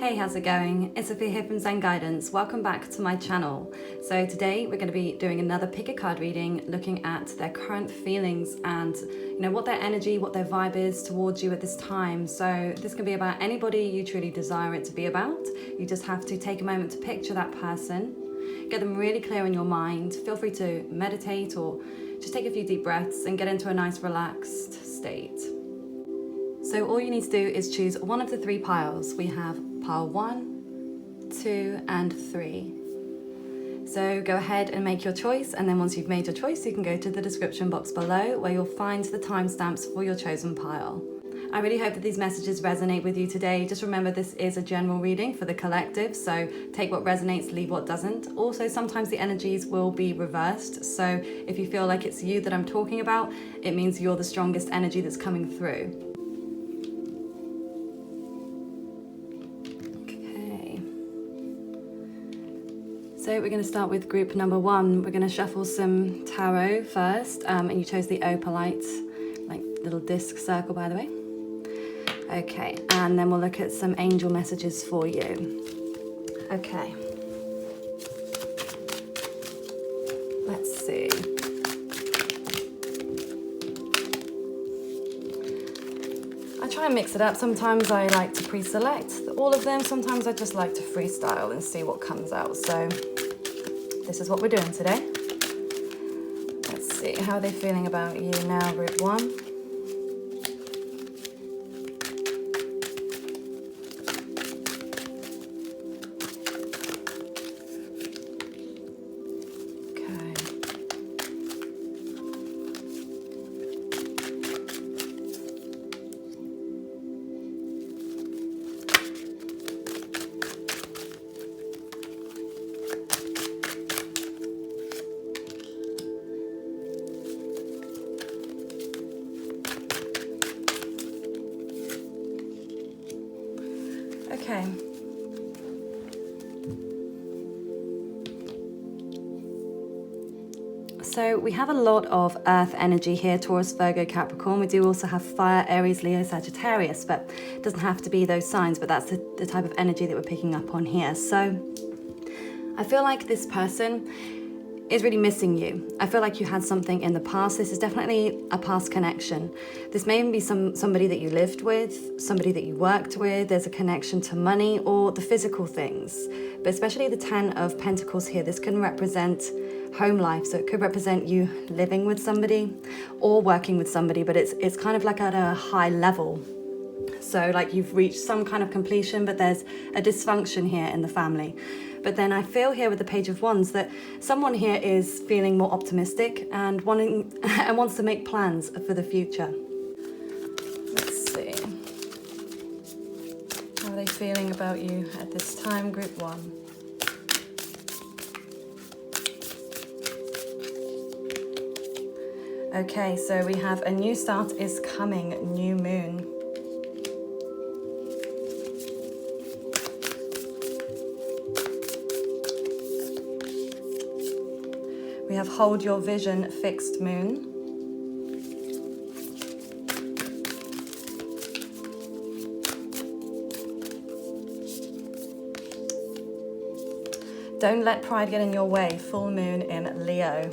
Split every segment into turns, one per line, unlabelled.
Hey, how's it going? It's Sophia here from Zen Guidance. Welcome back to my channel. So today we're going to be doing another pick a card reading, looking at their current feelings and what their energy, what their vibe is towards you at this time. So this can be about anybody you truly desire it to be about. You just have to take a moment to picture that person, get them really clear in your mind. Feel free to meditate or just take a few deep breaths and get into a nice relaxed state. So all you need to do is choose one of the three piles. We have pile 1, 2, and 3. So go ahead and make your choice, and then once you've made your choice, you can go to the description box below where you'll find the timestamps for your chosen pile. I really hope that these messages resonate with you today. Just remember, this is a general reading for the collective, so take what resonates, leave what doesn't. Also, sometimes the energies will be reversed, so if you feel like it's you that I'm talking about, it means you're the strongest energy that's coming through. So we're going to start with group number 1. We're going to shuffle some tarot first, and you chose the opalite, like little disc circle, by the way. Okay, and then we'll look at some angel messages for you. Okay. Let's see. I try and mix it up. Sometimes I like to pre-select all of them. Sometimes I just like to freestyle and see what comes out. So this is what we're doing today. Let's see, how are they feeling about you now, group 1? Okay. So we have a lot of earth energy here, Taurus, Virgo, Capricorn. We do also have fire, Aries, Leo, Sagittarius, but it doesn't have to be those signs, but that's the type of energy that we're picking up on here. So I feel like this person is really missing you. I feel like you had something in the past. This is definitely a past connection. This may even be somebody that you lived with, somebody that you worked with. There's a connection to money or the physical things, but especially the 10 of Pentacles here. This can represent home life. So it could represent you living with somebody or working with somebody, but it's kind of like at a high level. So like you've reached some kind of completion, but there's a dysfunction here in the family. But then I feel here with the Page of Wands that someone here is feeling more optimistic and wants to make plans for the future. Let's see. How are they feeling about you at this time, group 1? Okay, so we have a new start is coming, new moon. We have hold your vision, fixed moon. Don't let pride get in your way, full moon in Leo.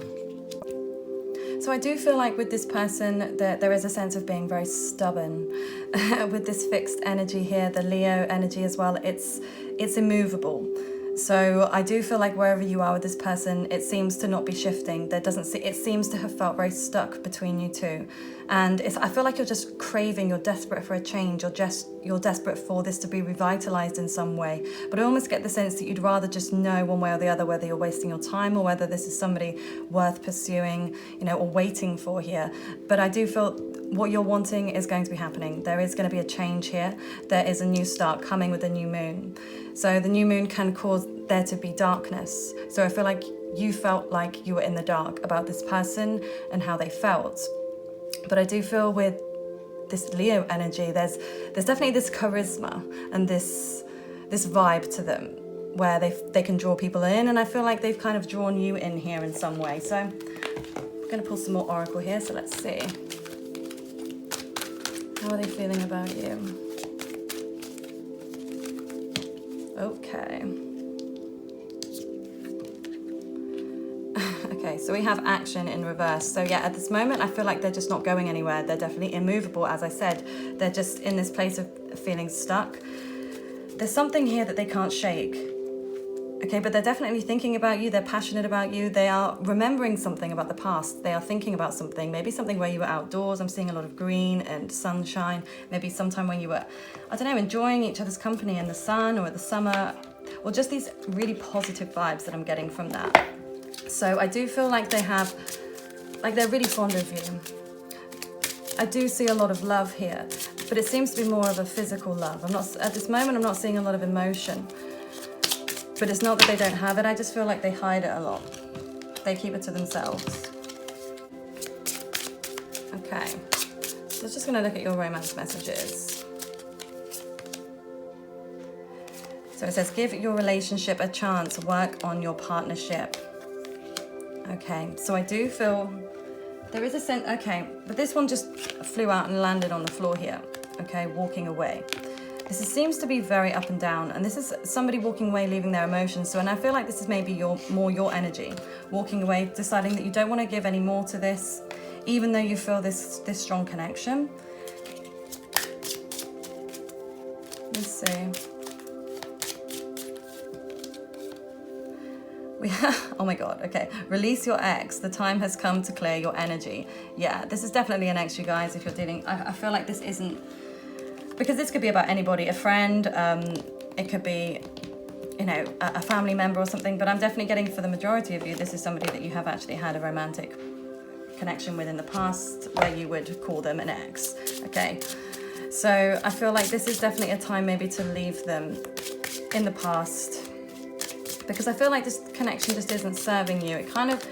So I do feel like with this person that there is a sense of being very stubborn. With this fixed energy here, the Leo energy as well, it's immovable. So I do feel like wherever you are with this person, it seems to not be shifting. It seems to have felt very stuck between you two. And I feel like you're just craving, you're desperate for a change, you're desperate for this to be revitalized in some way. But I almost get the sense that you'd rather just know one way or the other whether you're wasting your time or whether this is somebody worth pursuing, or waiting for here. But I do feel what you're wanting is going to be happening. There is going to be a change here. There is a new start coming with a new moon. So the new moon can cause there to be darkness. So I feel like you felt like you were in the dark about this person and how they felt. But I do feel with this Leo energy, there's definitely this charisma and this vibe to them where they can draw people in, and I feel like they've kind of drawn you in here in some way. So I'm going to pull some more oracle here, so let's see. How are they feeling about you? Okay. Okay, so we have action in reverse. So yeah, at this moment, I feel like they're just not going anywhere. They're definitely immovable, as I said. They're just in this place of feeling stuck. There's something here that they can't shake. Okay, but they're definitely thinking about you. They're passionate about you. They are remembering something about the past. They are thinking about something, maybe something where you were outdoors. I'm seeing a lot of green and sunshine. Maybe sometime when you were, I don't know, enjoying each other's company in the sun or the summer, or just these really positive vibes that I'm getting from that. So I do feel like they have, like they're really fond of you. I do see a lot of love here, but it seems to be more of a physical love. At this moment, I'm not seeing a lot of emotion. But it's not that they don't have it, I just feel like they hide it a lot. They keep it to themselves. Okay, so I'm just gonna look at your romance messages. So it says, give your relationship a chance, work on your partnership. Okay, so I do feel there is a sense, okay, but this one just flew out and landed on the floor here. Okay, walking away. This seems to be very up and down, and this is somebody walking away, leaving their emotions. So, and I feel like this is maybe more your energy, walking away, deciding that you don't want to give any more to this, even though you feel this strong connection. Let's see. Oh my God, okay. Release your ex. The time has come to clear your energy. Yeah, this is definitely an ex, you guys, if you're dealing. I feel like this isn't, because this could be about anybody, a friend, it could be, you know, a family member or something, but I'm definitely getting, for the majority of you, this is somebody that you have actually had a romantic connection with in the past, where you would call them an ex, okay? So I feel like this is definitely a time maybe to leave them in the past, because I feel like this connection just isn't serving you. It kind of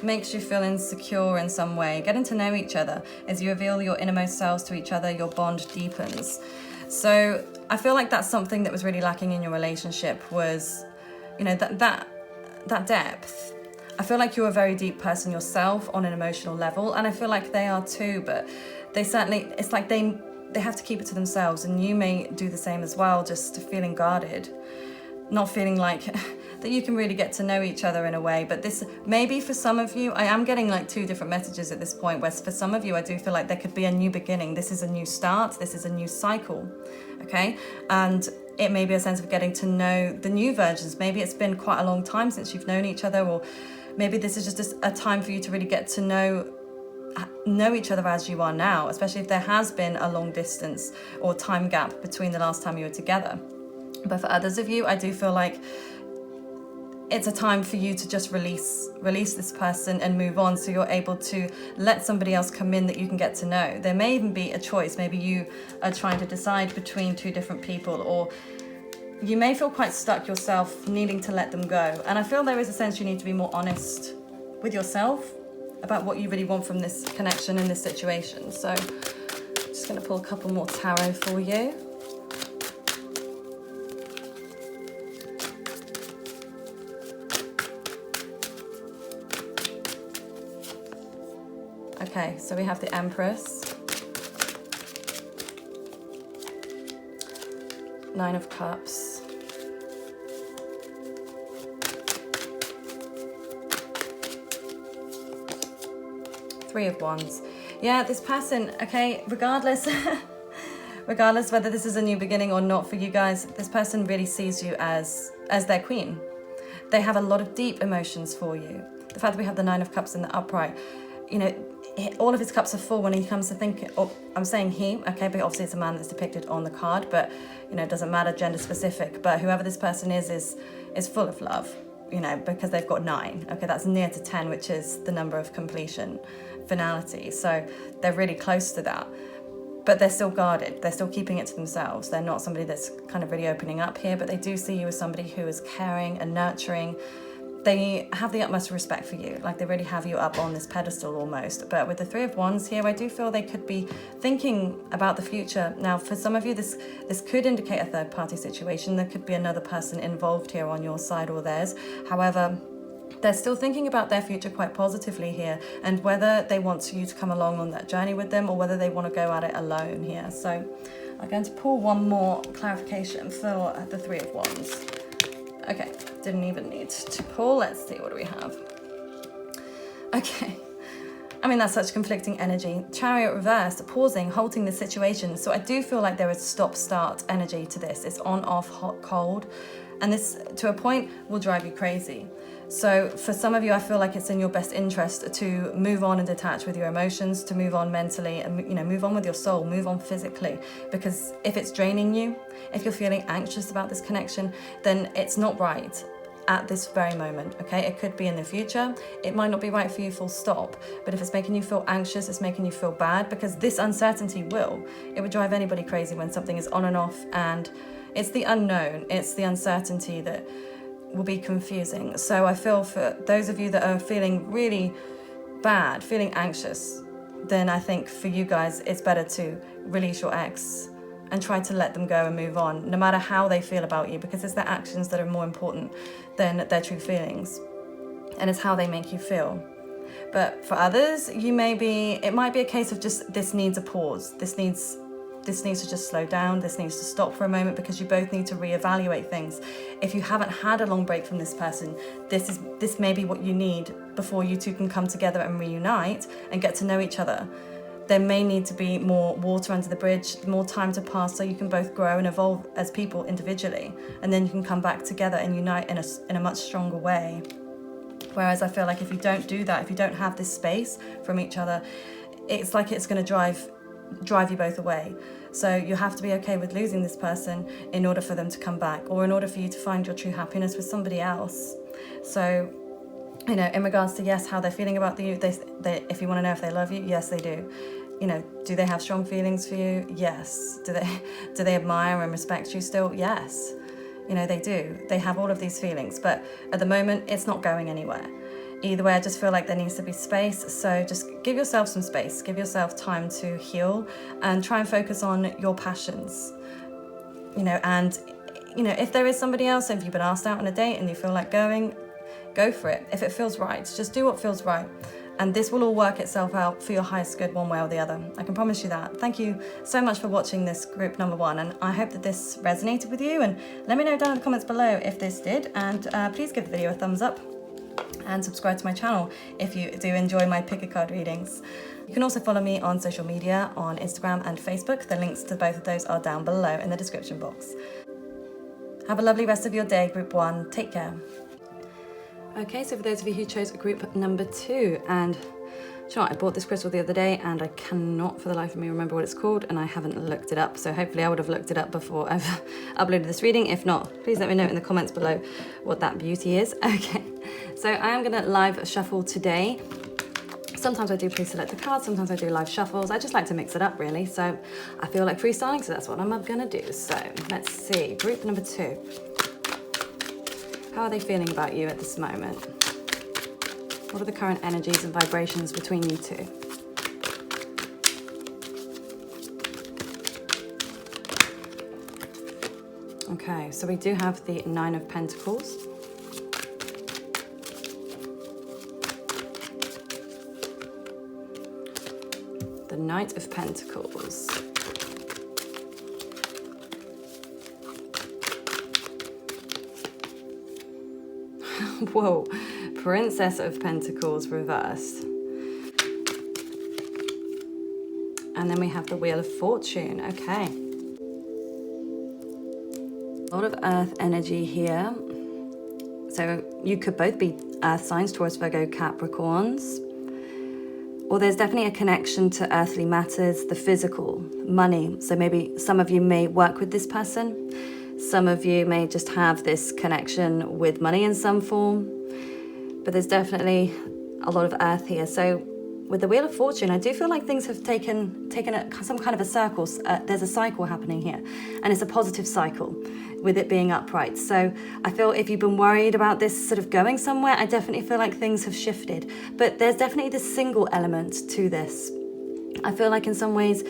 makes you feel insecure in some way. Getting to know each other, as you reveal your innermost selves to each other, your bond deepens. So I feel like that's something that was really lacking in your relationship, was, you know, that depth. I feel like you're a very deep person yourself on an emotional level, and I feel like they are too, but they certainly, it's like they have to keep it to themselves, and you may do the same as well, just feeling guarded, not feeling like that you can really get to know each other in a way. But this, maybe for some of you, I am getting like two different messages at this point, where for some of you, I do feel like there could be a new beginning. This is a new start. This is a new cycle, okay? And it may be a sense of getting to know the new versions. Maybe it's been quite a long time since you've known each other, or maybe this is just a time for you to really get to know each other as you are now, especially if there has been a long distance or time gap between the last time you were together. But for others of you, I do feel like it's a time for you to just release this person and move on, so you're able to let somebody else come in that you can get to know. There may even be a choice. Maybe you are trying to decide between two different people, or you may feel quite stuck yourself, needing to let them go. And I feel there is a sense you need to be more honest with yourself about what you really want from this connection in this situation. So I'm just going to pull a couple more tarot for you. Okay, so we have the Empress, Nine of Cups, Three of Wands. Yeah, this person, okay, regardless whether this is a new beginning or not for you guys, this person really sees you as their queen. They have a lot of deep emotions for you. The fact that we have the Nine of Cups in the upright, you know, all of his cups are full when he comes to think, oh, I'm saying he, okay, but obviously it's a man that's depicted on the card, but, you know, it doesn't matter gender specific, but whoever this person is full of love, you know, because they've got 9. Okay, that's near to 10, which is the number of completion, finality. So they're really close to that, but they're still guarded. They're still keeping it to themselves. They're not somebody that's kind of really opening up here, but they do see you as somebody who is caring and nurturing. They have the utmost respect for you, like they really have you up on this pedestal almost. But with the Three of Wands here, I do feel they could be thinking about the future. Now, for some of you, this could indicate a third-party situation. There could be another person involved here on your side or theirs. However, they're still thinking about their future quite positively here, and whether they want you to come along on that journey with them or whether they want to go at it alone here. So I'm going to pull one more clarification for the Three of Wands. Okay, didn't even need to pull. Let's see, what do we have? Okay. I mean, that's such conflicting energy. Chariot reversed, pausing, halting the situation. So I do feel like there is stop-start energy to this. It's on, off, hot, cold. And this, to a point, will drive you crazy. So for some of you, I feel like it's in your best interest to move on and detach with your emotions, to move on mentally and, move on with your soul, move on physically. Because if it's draining you, if you're feeling anxious about this connection, then it's not right at this very moment, okay? It could be in the future. It might not be right for you, full stop. But if it's making you feel anxious, it's making you feel bad, because this uncertainty it would drive anybody crazy when something is on and off, and it's the unknown, it's the uncertainty that will be confusing. So I feel for those of you that are feeling really bad, feeling anxious, then I think for you guys, it's better to release your ex and try to let them go and move on, no matter how they feel about you, because it's their actions that are more important than their true feelings. And it's how they make you feel. But for others, it might be a case of just, this needs a pause. This needs to just slow down. This needs to stop for a moment, because you both need to reevaluate things. If you haven't had a long break from this person, this may be what you need before you two can come together and reunite and get to know each other. There may need to be more water under the bridge, more time to pass, so you can both grow and evolve as people individually, and then you can come back together and unite in a much stronger way. Whereas I feel like if you don't do that, if you don't have this space from each other, it's like it's going to drive you both away. So you have to be okay with losing this person in order for them to come back, or in order for you to find your true happiness with somebody else. So, in regards to, yes, how they're feeling about you, they if you want to know if they love you, yes, they do. Do they have strong feelings for you? Yes. Do they admire and respect you still? Yes. They do. They have all of these feelings, but at the moment, it's not going anywhere. Either way, I just feel like there needs to be space. So just give yourself some space, give yourself time to heal, and try and focus on your passions. If there is somebody else, if you've been asked out on a date and you feel like going, go for it. If it feels right, just do what feels right. And this will all work itself out for your highest good one way or the other. I can promise you that. Thank you so much for watching this group number 1. And I hope that this resonated with you. And let me know down in the comments below if this did. And please give the video a thumbs up and subscribe to my channel if you do enjoy my pick a card readings. You can also follow me on social media on Instagram and Facebook. The links to both of those are down below in the description box. Have a lovely rest of your day, group 1. Take care. Okay, so for those of you who chose group number 2, and I bought this crystal the other day and I cannot for the life of me remember what it's called, and I haven't looked it up, so hopefully I would have looked it up before I've uploaded this reading. If not, please let me know in the comments below what that beauty is. Okay, so I am going to live shuffle today. Sometimes I do pre-select the cards, sometimes I do live shuffles. I just like to mix it up, really, so I feel like freestyling, so that's what I'm going to do. So let's see, group number 2. How are they feeling about you at this moment? What are the current energies and vibrations between you two? Okay, so we do have the 9 of Pentacles. The Knight of Pentacles. Whoa, Princess of Pentacles reversed. And then we have the Wheel of Fortune. Okay. A lot of earth energy here. So you could both be earth signs, Taurus, Virgo, Capricorns. Or there's definitely a connection to earthly matters, the physical, money. So maybe some of you may work with this person. Some of you may just have this connection with money in some form, but there's definitely a lot of earth here. So with the Wheel of Fortune, I do feel like things have taken some kind of a circle. There's a cycle happening here, and it's a positive cycle with it being upright. So I feel if you've been worried about this sort of going somewhere, I definitely feel like things have shifted. But there's definitely this single element to this. I feel like in some ways,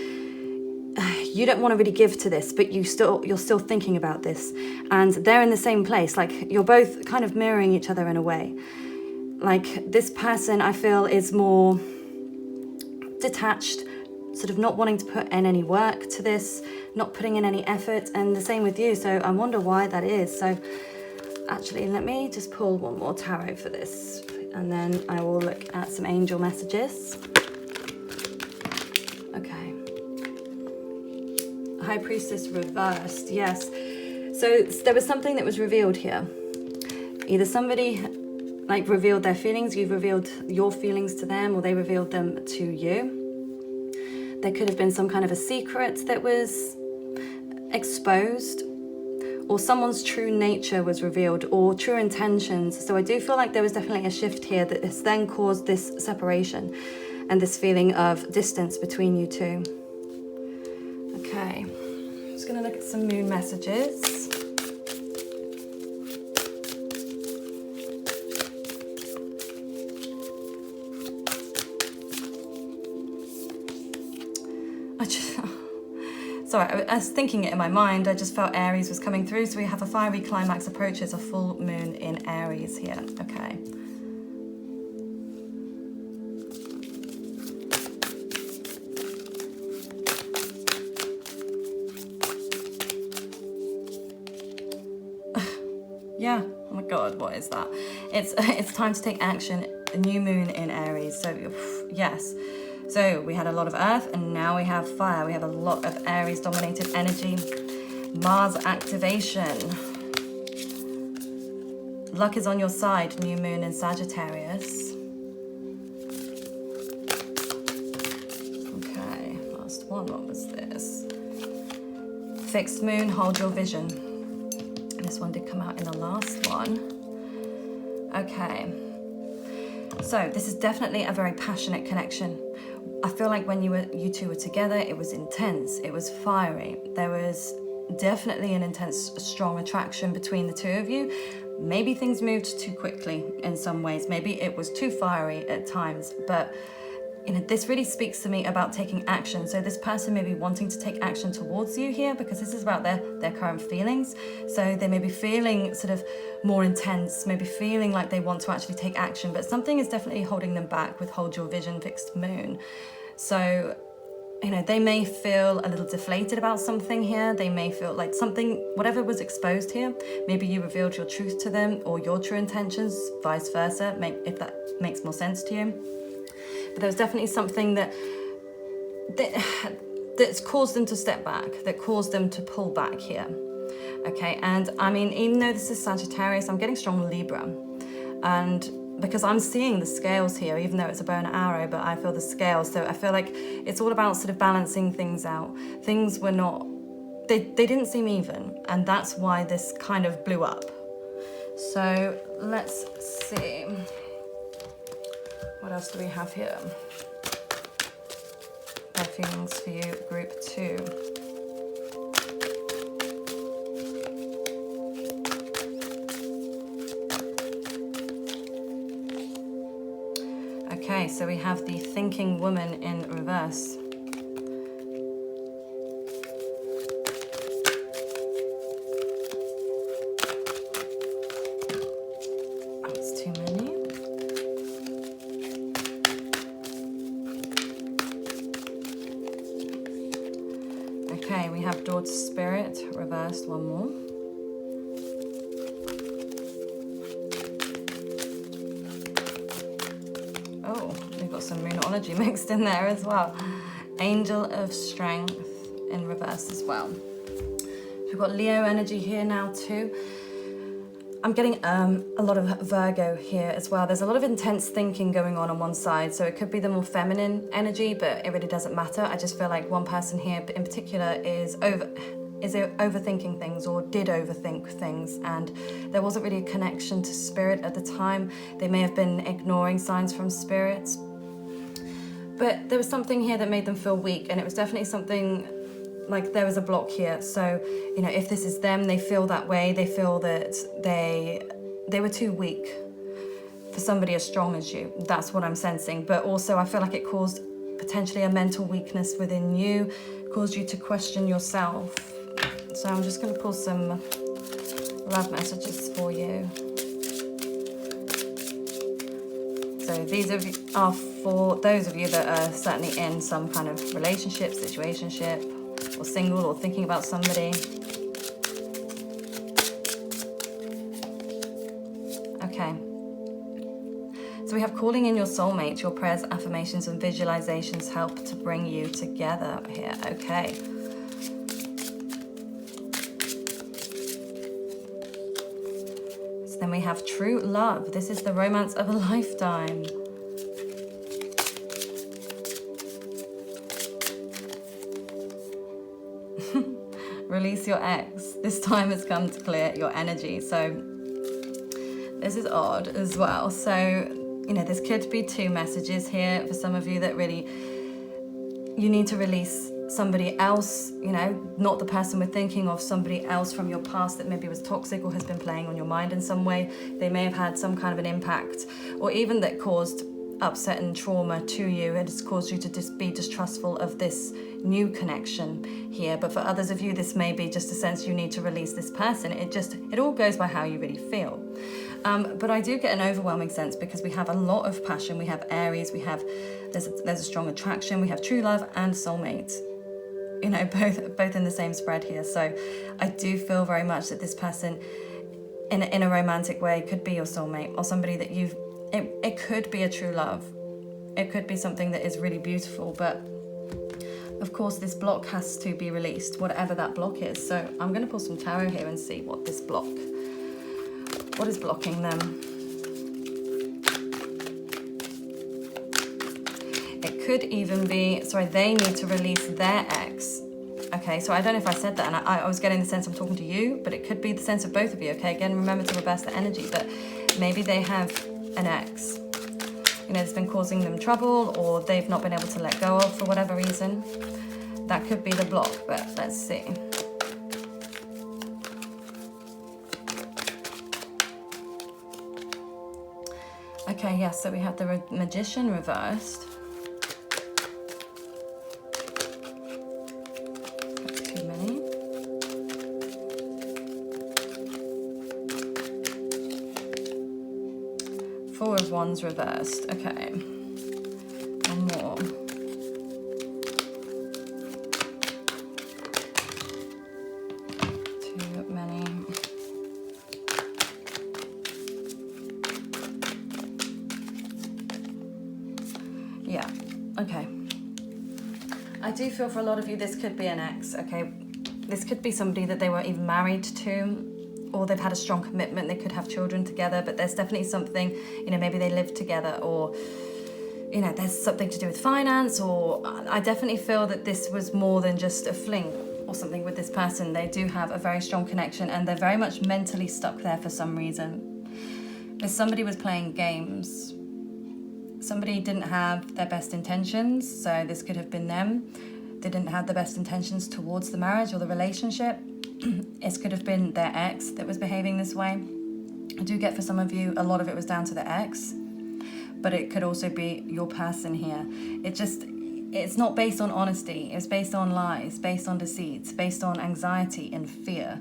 you don't want to really give to this, but you're still thinking about this, and they're in the same place. Like you're both kind of mirroring each other in a way. Like this person, I feel, is more detached, sort of not wanting to put in any work to this, not putting in any effort, and the same with you. So I wonder why that is. So actually, let me just pull one more tarot for this, and then I will look at some angel messages. Okay. High Priestess reversed, yes. So there was something that was revealed here. Either somebody like revealed their feelings, you've revealed your feelings to them, or they revealed them to you. There could have been some kind of a secret that was exposed, or someone's true nature was revealed, or true intentions. So I do feel like there was definitely a shift here that has then caused this separation and this feeling of distance between you two. Okay, I'm just gonna look at some moon messages. Sorry, I was thinking it in my mind, I just felt Aries was coming through. So we have a fiery climax approaches a full moon in Aries here. Okay. Yeah, oh my God, what is that? It's time to take action, a new moon in Aries. So yes. So we had a lot of earth and now we have fire. We have a lot of Aries dominated energy. Mars activation. Luck is on your side, new moon in Sagittarius. Okay, last one, what was this? Fixed moon, hold your vision. This one did come out in the last one. Okay. So this is definitely a very passionate connection. I feel like when you two were together, it was intense, it was fiery. There was definitely an intense, strong attraction between the two of you. Maybe things moved too quickly in some ways. Maybe it was too fiery at times, but you know, this really speaks to me about taking action. So this person may be wanting to take action towards you here because this is about their current feelings. So they may be feeling sort of more intense, maybe feeling like they want to actually take action, but something is definitely holding them back with hold your vision, fixed moon. So, you know, they may feel a little deflated about something here. They may feel like something, whatever was exposed here, maybe you revealed your truth to them or your true intentions, vice versa, if that makes more sense to you. But there's definitely something that's caused them to step back, that caused them to pull back here. Okay, and I mean, even though this is Sagittarius, I'm getting strong Libra. And because I'm seeing the scales here, even though it's a bow and arrow, but I feel the scales. So I feel like it's all about sort of balancing things out. Things were not, they didn't seem even. And that's why this kind of blew up. So let's see. What else do we have here? Their feelings for you, group 2. Okay, so we have the thinking woman in reverse. That's too many. Okay, we have Daughter Spirit reversed, one more. Oh, we've got some Moonology mixed in there as well. Angel of Strength in reverse as well. We've got Leo energy here now too. I'm getting a lot of Virgo here as well. There's a lot of intense thinking going on one side, so it could be the more feminine energy, but it really doesn't matter. I just feel like one person here in particular is overthinking things or did overthink things, and there wasn't really a connection to spirit at the time. They may have been ignoring signs from spirits, but there was something here that made them feel weak, and it was definitely something like there was a block here. So, you know, if this is them, they feel that way. They feel that they were too weak for somebody as strong as you. That's what I'm sensing. But also I feel like it caused potentially a mental weakness within you, caused you to question yourself. So I'm just going to pull some love messages for you. So these are for those of you that are certainly in some kind of relationship, situationship, or single, or thinking about somebody. Okay. So we have calling in your soulmate. Your prayers, affirmations, and visualizations help to bring you together here. Okay. So then we have true love. This is the romance of a lifetime. Release your ex. This time has come to clear your energy. So this is odd as well. So, you know, this could be two messages here for some of you that really, you need to release somebody else, you know, not the person we're thinking of, somebody else from your past that maybe was toxic or has been playing on your mind in some way. They may have had some kind of an impact, or even that caused upset and trauma to you. It has caused you to just be distrustful of this new connection here. But for others of you, this may be just a sense you need to release this person. It all goes by how you really feel. But I do get an overwhelming sense because we have a lot of passion. We have Aries, there's a strong attraction, we have true love and soulmate, you know, both in the same spread here. So I do feel very much that this person in a romantic way could be your soulmate, or somebody that it could be a true love. It could be something that is really beautiful, but of course this block has to be released, whatever that block is. So I'm going to pull some tarot here and see what is blocking them. It could even be, they need to release their ex. Okay, so I don't know if I said that, and I was getting the sense I'm talking to you, but it could be the sense of both of you. Okay, again, remember to reverse the energy, but maybe they have an ex, you know, that's been causing them trouble, or they've not been able to let go of for whatever reason. That could be the block, but let's see. Okay, yes, so we have the Magician reversed. That's too many. Four of Wands reversed. Okay. One more. Too many. Yeah, okay. I do feel for a lot of you this could be an ex, okay? This could be somebody that they were even married to, or they've had a strong commitment, they could have children together, but there's definitely something, you know, maybe they live together, or, you know, there's something to do with finance, or I definitely feel that this was more than just a fling or something with this person. They do have a very strong connection, and they're very much mentally stuck there for some reason. If somebody was playing games, somebody didn't have their best intentions, so this could have been them. They didn't have the best intentions towards the marriage or the relationship. It could have been their ex that was behaving this way. I do get for some of you, a lot of it was down to the ex, but it could also be your person here. It's not based on honesty, it's based on lies, based on deceit, based on anxiety and fear.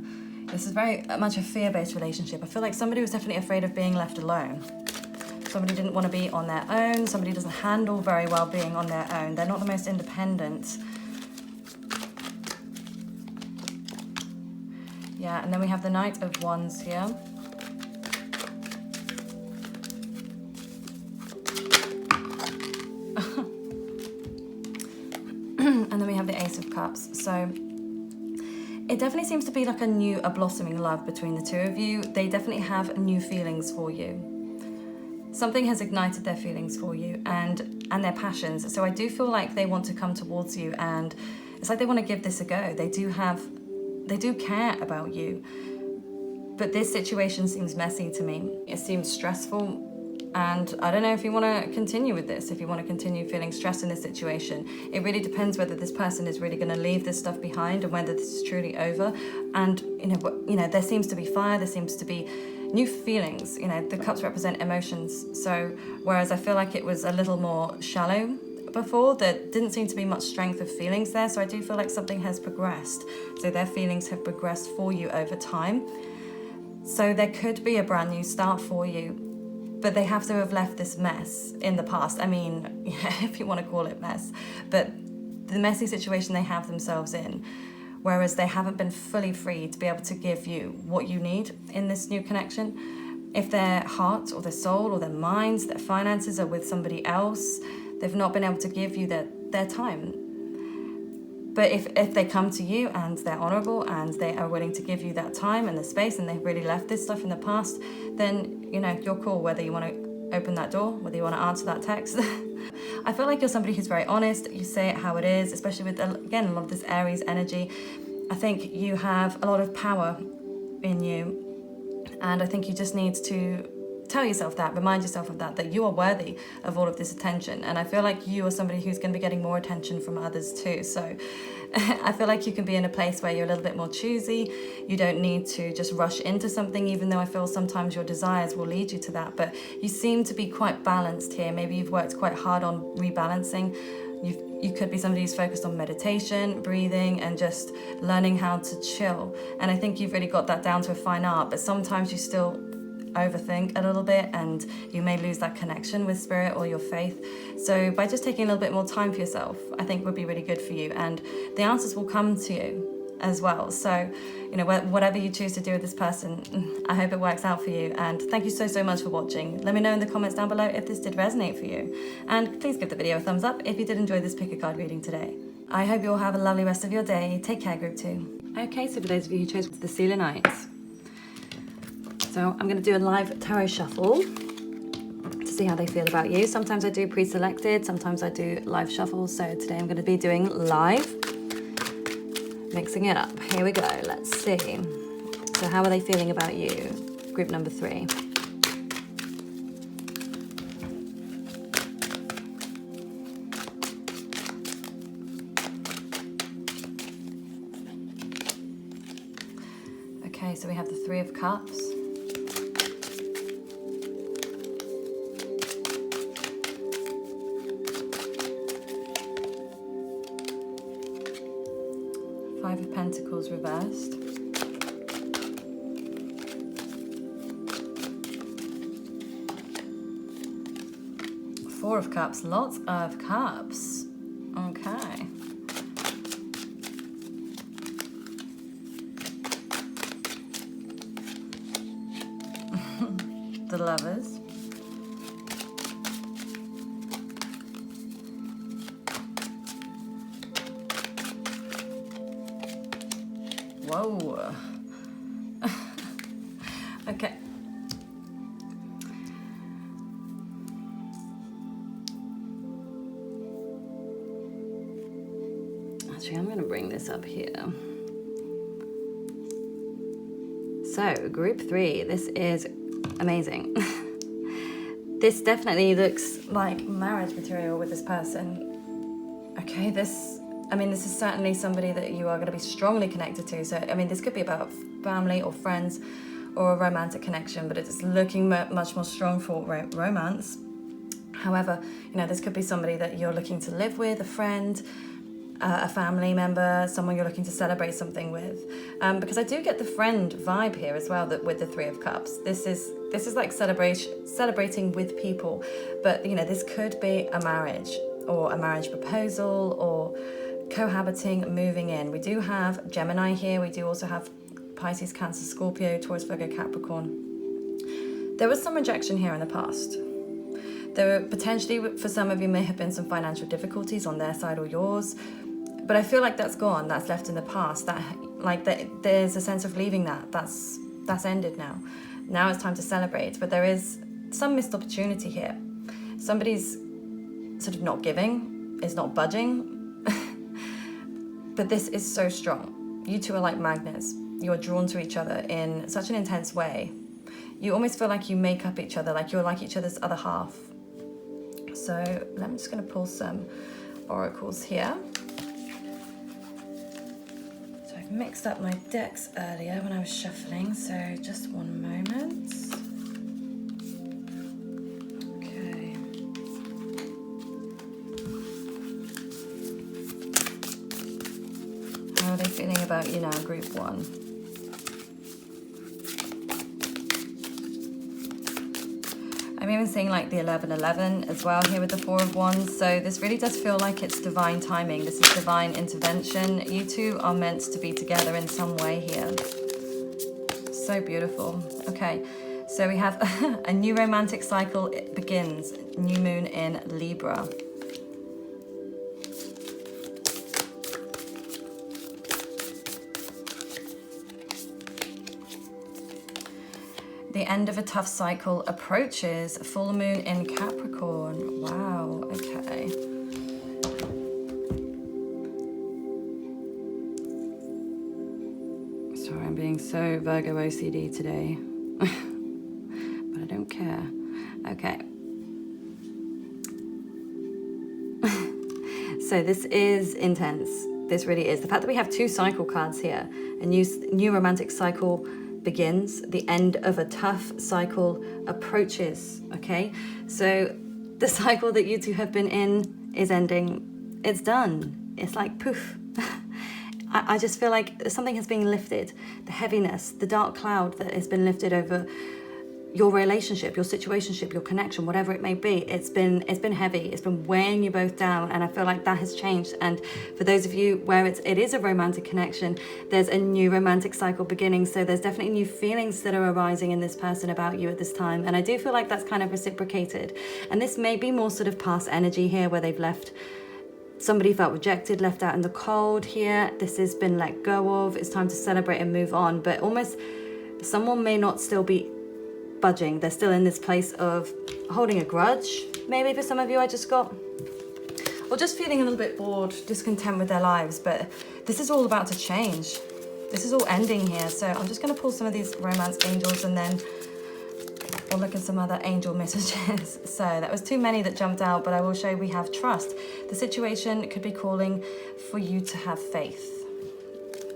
This is very much a fear-based relationship. I feel like somebody was definitely afraid of being left alone. Somebody didn't want to be on their own. Somebody doesn't handle very well being on their own. They're not the most independent. Yeah, and then we have the Knight of Wands here. And then we have the Ace of Cups. So it definitely seems to be like a blossoming love between the two of you. They definitely have new feelings for you. Something has ignited their feelings for you and their passions. So I do feel like they want to come towards you, and it's like they want to give this a go. They do care about you. But this situation seems messy to me. It seems stressful. And I don't know if you want to continue with this, if you want to continue feeling stressed in this situation. It really depends whether this person is really going to leave this stuff behind and whether this is truly over. And, you know, there seems to be fire, there seems to be new feelings. You know, the cups represent emotions. So whereas I feel like it was a little more shallow before, there didn't seem to be much strength of feelings there. So I do feel like something has progressed. So their feelings have progressed for you over time. So there could be a brand new start for you. but they have to have left this mess in the past. I mean, if you want to call it mess, but the messy situation they have themselves in, whereas they haven't been fully free to be able to give you what you need in this new connection. If their heart or their soul or their minds, their finances are with somebody else, they've not been able to give you their time. But if they come to you and they're honorable and they are willing to give you that time and the space, and they've really left this stuff in the past, then, you know, you're cool whether you want to open that door, whether you want to answer that text. I feel like you're somebody who's very honest. You say it how it is, especially with, again, a lot of this Aries energy. I think you have a lot of power in you, and I think you just need to tell yourself that, remind yourself of that you are worthy of all of this attention. And I feel like you are somebody who's going to be getting more attention from others too. So I feel like you can be in a place where you're a little bit more choosy. You don't need to just rush into something, even though I feel sometimes your desires will lead you to that. But you seem to be quite balanced here. Maybe you've worked quite hard on rebalancing. You could be somebody who's focused on meditation, breathing, and just learning how to chill. And I think you've really got that down to a fine art, but sometimes you still overthink a little bit, and you may lose that connection with spirit or your faith. So by just taking a little bit more time for yourself, I think would be really good for you, and the answers will come to you as well. So, you know, whatever you choose to do with this person, I hope it works out for you. And thank you so much for watching. Let me know in the comments down below if this did resonate for you, and please give the video a thumbs up if you did enjoy this pick a card reading today. I hope you all have a lovely rest of your day. Take care, group 2. Okay, so for those of you who chose the Selenites, so I'm going to do a live tarot shuffle to see how they feel about you. Sometimes I do pre-selected, sometimes I do live shuffles. So today I'm going to be doing live, mixing it up. Here we go. Let's see. So how are they feeling about you? Group number 3. Okay, so we have the 3 of Cups. Five of Pentacles reversed. Four of Cups, lots of cups. Okay. The Lovers. Whoa. Okay. Actually, I'm going to bring this up here. So, group 3, this is amazing. This definitely looks like marriage material with this person. Okay, this is certainly somebody that you are going to be strongly connected to. So, I mean, this could be about family or friends or a romantic connection, but it's looking much more strong for romance. However, you know, this could be somebody that you're looking to live with, a friend, a family member, someone you're looking to celebrate something with. Because I do get the friend vibe here as well, that with the 3 of Cups. This is like celebrating with people, but you know, this could be a marriage or a marriage proposal or cohabiting, moving in. We do have Gemini here. We do also have Pisces, Cancer, Scorpio, Taurus, Virgo, Capricorn. There was some rejection here in the past. There were potentially, for some of you, may have been some financial difficulties on their side or yours, but I feel like that's gone. That's left in the past. There's a sense of leaving that. That's ended now. Now it's time to celebrate. But there is some missed opportunity here. Somebody's sort of not giving, is not budging. But this is so strong. You two are like magnets. You are drawn to each other in such an intense way. You almost feel like you make up each other, like you're like each other's other half. So I'm just going to pull some oracles here. So I've mixed up my decks earlier when I was shuffling, so just one moment. Okay. How are they feeling about you now, group 1? I'm even seeing like the 1111 as well here with the Four of Wands. So this really does feel like it's divine timing. This is divine intervention. You two are meant to be together in some way here. So beautiful. Okay, so we have a new romantic cycle. It begins. New moon in Libra. The end of a tough cycle approaches. Full moon in Capricorn. Wow, okay. Sorry, I'm being so Virgo OCD today. But I don't care. Okay. So this is intense. This really is. The fact that we have two cycle cards here. A new romantic cycle begins, the end of a tough cycle approaches. Okay, so the cycle that you two have been in is ending. It's done. It's like poof. I just feel like something has been lifted. The heaviness, the dark cloud that has been lifted over your relationship, your situationship, your connection, whatever it may be. It's been heavy. It's been weighing you both down, and I feel like that has changed. And for those of you where it is a romantic connection, there's a new romantic cycle beginning. So there's definitely new feelings that are arising in this person about you at this time, and I do feel like that's kind of reciprocated. And this may be more sort of past energy here, where they've left. Somebody felt rejected, left out in the cold here. This has been let go of. It's time to celebrate and move on. But almost someone may not still be budging. They're still in this place of holding a grudge. Maybe for some of you, I just got, or just feeling a little bit bored, discontent with their lives. But this is all about to change. This is all ending here. So I'm just going to pull some of these romance angels, and then we'll look at some other angel messages. So that was too many that jumped out, but I will show you we have trust. The situation could be calling for you to have faith.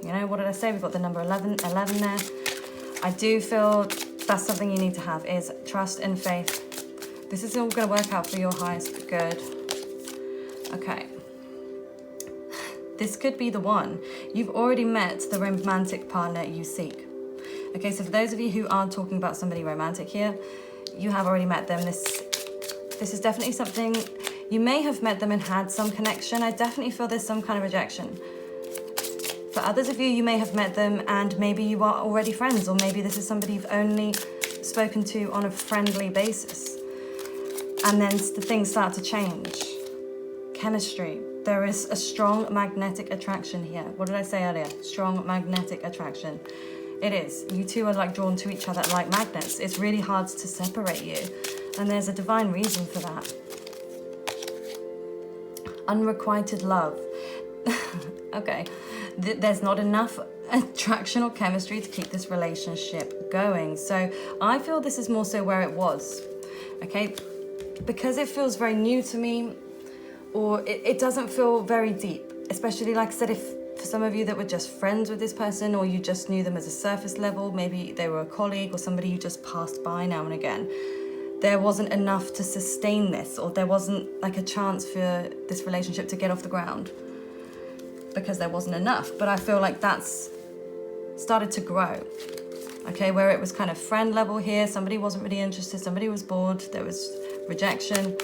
You know, what did I say? We've got the number 11 there. I do feel that's something you need to have, is trust and faith. This is all going to work out for your highest good. Okay. This could be the one. You've already met the romantic partner you seek. Okay, so for those of you who aren't talking about somebody romantic here, you have already met them. This is definitely something, you may have met them and had some connection. I definitely feel there's some kind of rejection. For others of you, you may have met them and maybe you are already friends, or maybe this is somebody you've only spoken to on a friendly basis. And then the things start to change. Chemistry. There is a strong magnetic attraction here. What did I say earlier? Strong magnetic attraction. It is. You two are like drawn to each other like magnets. It's really hard to separate you. And there's a divine reason for that. Unrequited love. Okay. There's not enough attraction or chemistry to keep this relationship going. So I feel this is more so where it was. Okay. Because it feels very new to me, or it doesn't feel very deep. Especially, like I said, if for some of you that were just friends with this person, or you just knew them as a surface level, maybe they were a colleague or somebody you just passed by now and again, there wasn't enough to sustain this, or there wasn't like a chance for this relationship to get off the ground because there wasn't enough. But I feel like that's started to grow. Okay, where it was kind of friend level here, somebody wasn't really interested, somebody was bored, there was rejection.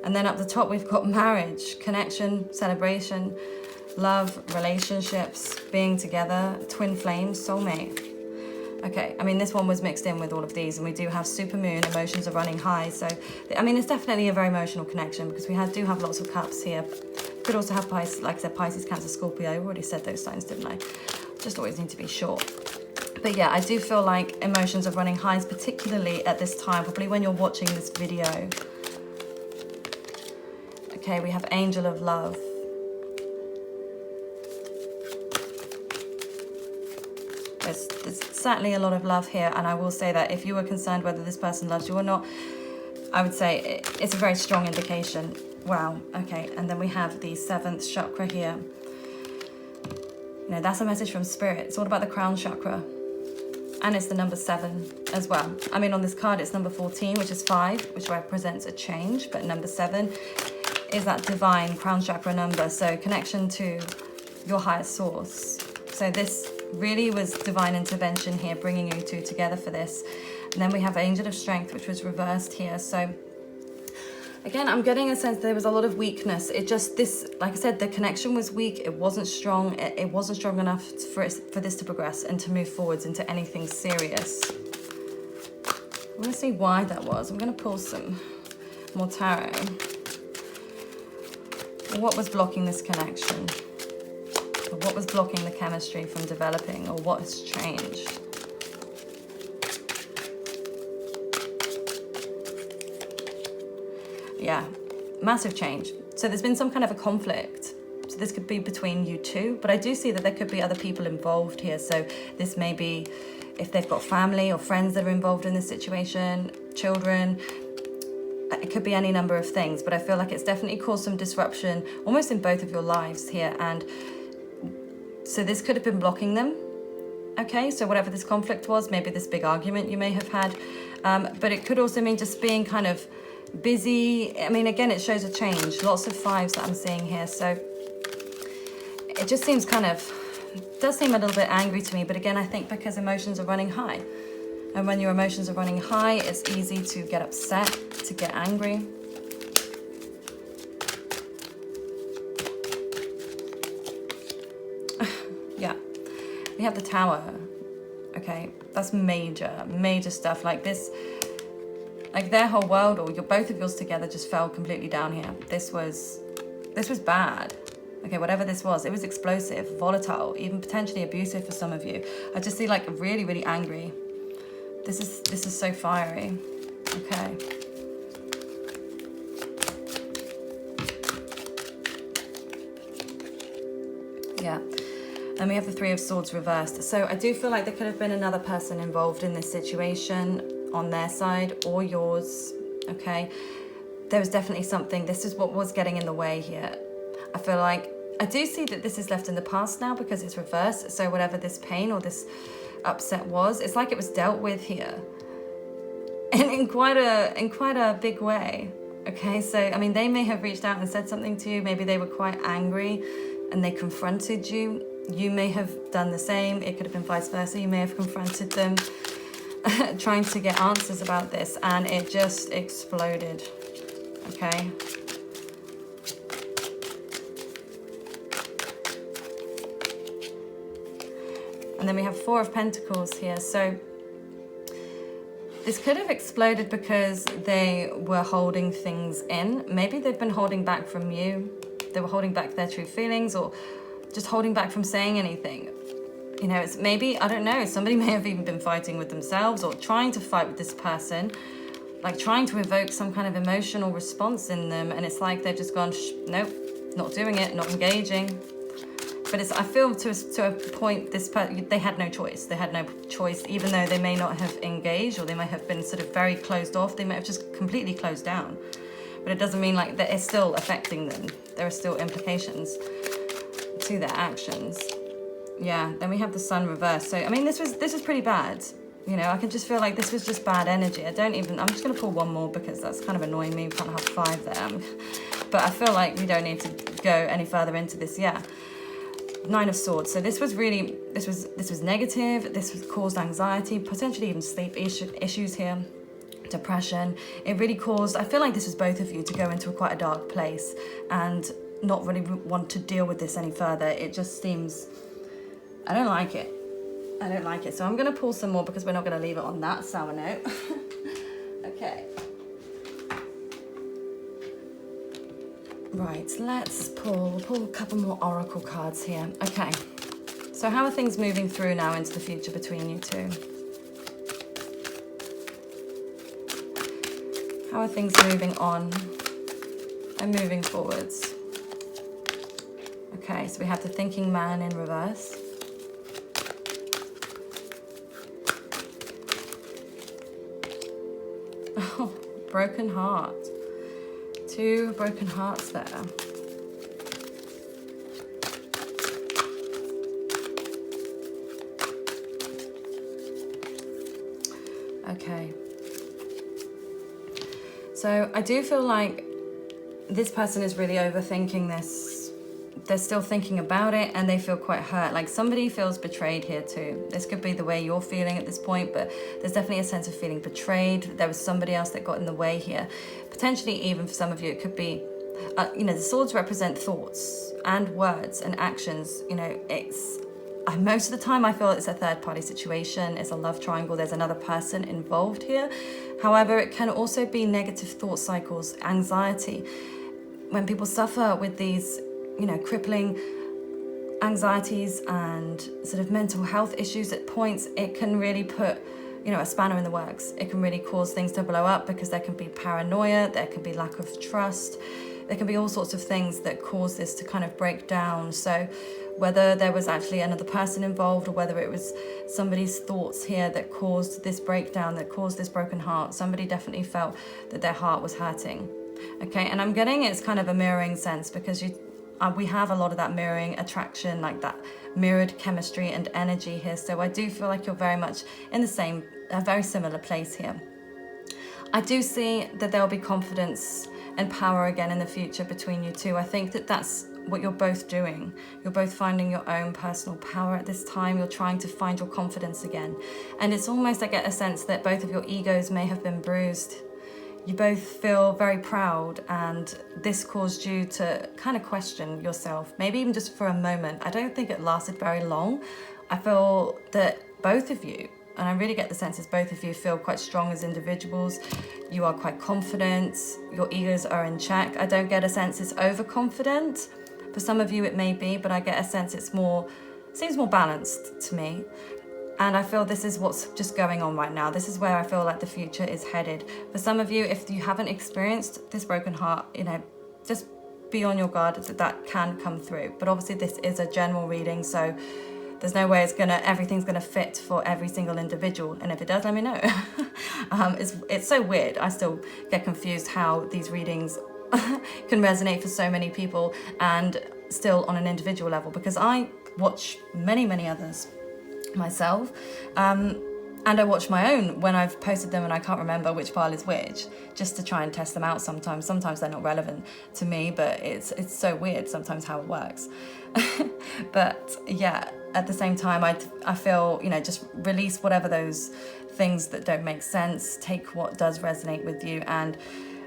And then up the top, we've got marriage, connection, celebration, love, relationships, being together, twin flames, soulmate. Okay, I mean, this one was mixed in with all of these, and we do have supermoon, emotions are running high. So, I mean, it's definitely a very emotional connection, because we do have lots of cups here. Could also have Pisces, like I said, Pisces, Cancer, Scorpio. I already said those signs, didn't I? Just always need to be sure. But yeah, I do feel like emotions are running highs, particularly at this time, probably when you're watching this video. Okay, we have Angel of Love. There's certainly a lot of love here, and I will say that if you were concerned whether this person loves you or not, I would say it's a very strong indication. Wow, okay, and then we have the 7th chakra here. You know, that's a message from Spirit. It's all about the crown chakra, and it's the number 7 as well. I mean, on this card, it's number 14, which is 5, which represents a change, but number 7 is that divine crown chakra number, so connection to your higher source. So this Really was divine intervention here, bringing you two together for this. And then we have Angel of Strength, which was reversed here. So again, I'm getting a sense there was a lot of weakness. It just, this, like I said, the connection was weak. It wasn't strong. It wasn't strong enough for this to progress and to move forwards into anything serious. I want to see why that was. I'm going to pull some more tarot. What was blocking this connection? Or what was blocking the chemistry from developing? Or what has changed? Yeah, massive change. So there's been some kind of a conflict. So this could be between you two, but I do see that there could be other people involved here. So this may be if they've got family or friends that are involved in this situation, children. It could be any number of things, but I feel like it's definitely caused some disruption almost in both of your lives here. And so this could have been blocking them. Okay, so whatever this conflict was, maybe this big argument you may have had, but it could also mean just being kind of busy. I mean, again, it shows a change. Lots of fives that I'm seeing here. So it just seems kind of, does seem a little bit angry to me. But again, I think because emotions are running high. And when your emotions are running high, it's easy to get upset, to get angry. Yeah, we have the Tower. Okay, that's major stuff. Like this, like their whole world, or both of yours together, just fell completely down here. This was bad. Okay, whatever this was, it was explosive, volatile, even potentially abusive for some of you. I just see like really, really angry. This is so fiery. Okay. Yeah. And we have the Three of Swords reversed. So I do feel like there could have been another person involved in this situation on their side or yours. Okay. There was definitely something. This is what was getting in the way here. I feel like I do see that this is left in the past now because it's reversed. So whatever this pain or this upset was, it's like it was dealt with here. And in quite a big way. Okay, so I mean, they may have reached out and said something to you. Maybe they were quite angry and they confronted you. You may have done the same. It could have been vice versa. You may have confronted them trying to get answers about this, and it just exploded. Okay. And then we have Four of Pentacles here. So this could have exploded because they were holding things in. Maybe they've been holding back from you. They were holding back their true feelings, or just holding back from saying anything. You know, it's maybe, I don't know, somebody may have even been fighting with themselves or trying to fight with this person, like trying to evoke some kind of emotional response in them. And it's like they've just gone, nope, not doing it, not engaging. But it's, I feel to a point, they had no choice. They had no choice, even though they may not have engaged, or they may have been sort of very closed off. They may have just completely closed down. But it doesn't mean like that it's still affecting them. There are still implications to their actions. Yeah, then we have the Sun reversed. So, I mean, this was pretty bad. You know, I can just feel like this was just bad energy. I'm just going to pull one more because that's kind of annoying me. We can't have five there. But I feel like we don't need to go any further into this. Yeah. Nine of Swords. So this was really, this was negative. This was caused anxiety, potentially even sleep issues here, depression. It really caused, I feel like this was both of you to go into quite a dark place and not really want to deal with this any further. It just seems, I don't like it. I don't like it. So I'm going to pull some more because we're not going to leave it on that sour note. Okay. Right, let's pull a couple more oracle cards here. Okay, so how are things moving through now into the future between you two? How are things moving on and moving forwards? Okay, so we have the Thinking Man in reverse. Oh, broken heart. Two broken hearts there. Okay. So I do feel like this person is really overthinking this they're still thinking about it and they feel quite hurt. Like somebody feels betrayed here too. This could be the way you're feeling at this point, but there's definitely a sense of feeling betrayed. There was somebody else that got in the way here. Potentially even for some of you, it could be, the swords represent thoughts and words and actions. It's most of the time I feel it's a third party situation. It's a love triangle. There's another person involved here. However, it can also be negative thought cycles, anxiety. When people suffer with these, crippling anxieties and sort of mental health issues at points, it can really put, a spanner in the works. It can really cause things to blow up because there can be paranoia, there can be lack of trust, there can be all sorts of things that cause this to kind of break down. So whether there was actually another person involved or whether it was somebody's thoughts here that caused this breakdown, that caused this broken heart, somebody definitely felt that their heart was hurting. Okay, and I'm getting it's kind of a mirroring sense because we have a lot of that mirroring attraction, like that mirrored chemistry and energy here. So I do feel like you're very much in a very similar place here. I do see that there'll be confidence and power again in the future between you two. I think that that's what you're both doing. You're both finding your own personal power at this time. You're trying to find your confidence again. And it's almost, I get a sense that both of your egos may have been bruised. You both feel very proud, and this caused you to kind of question yourself, maybe even just for a moment. I don't think it lasted very long. I feel that both of you, and I really get the sense as both of you feel quite strong as individuals. You are quite confident. Your egos are in check. I don't get a sense it's overconfident. For some of you it may be, but I get a sense seems more balanced to me. And I feel this is what's just going on right now. This is where I feel like the future is headed. For some of you, if you haven't experienced this broken heart, just be on your guard that can come through. But obviously this is a general reading, so there's no way everything's gonna fit for every single individual. And if it does, let me know. It's so weird. I still get confused how these readings can resonate for so many people and still on an individual level, because I watch many, many others myself, and I watch my own when I've posted them and I can't remember which file is which, just to try and test them out. Sometimes they're not relevant to me, but it's so weird sometimes how it works. But yeah, at the same time I feel, just release whatever those things that don't make sense, take what does resonate with you, and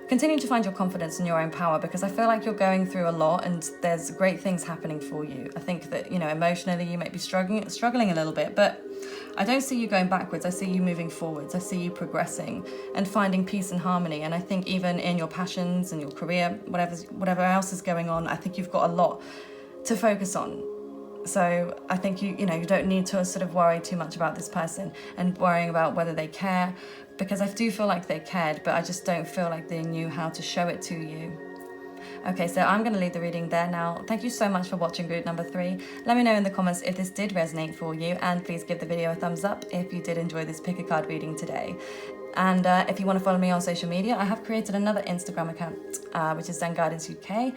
continue to find your confidence in your own power, because I feel like you're going through a lot and there's great things happening for you. I think that, emotionally you might be struggling a little bit, but I don't see you going backwards. I see you moving forwards. I see you progressing and finding peace and harmony. And I think even in your passions and your career, whatever else is going on, I think you've got a lot to focus on. So I think you don't need to sort of worry too much about this person and worrying about whether they care, because I do feel like they cared, but I just don't feel like they knew how to show it to you. Okay, so I'm going to leave the reading there now. Thank you so much for watching group number 3. Let me know in the comments if this did resonate for you, and please give the video a thumbs up if you did enjoy this pick a card reading today. And if you want to follow me on social media, I have created another Instagram account, which is Zen Guidance UK.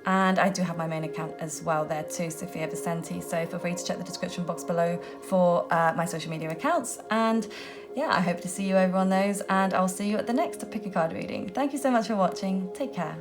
And I do have my main account as well there too, Sophia Vicenti. So feel free to check the description box below for my social media accounts. And yeah, I hope to see you over on those, and I'll see you at the next pick a card reading. Thank you so much for watching. Take care.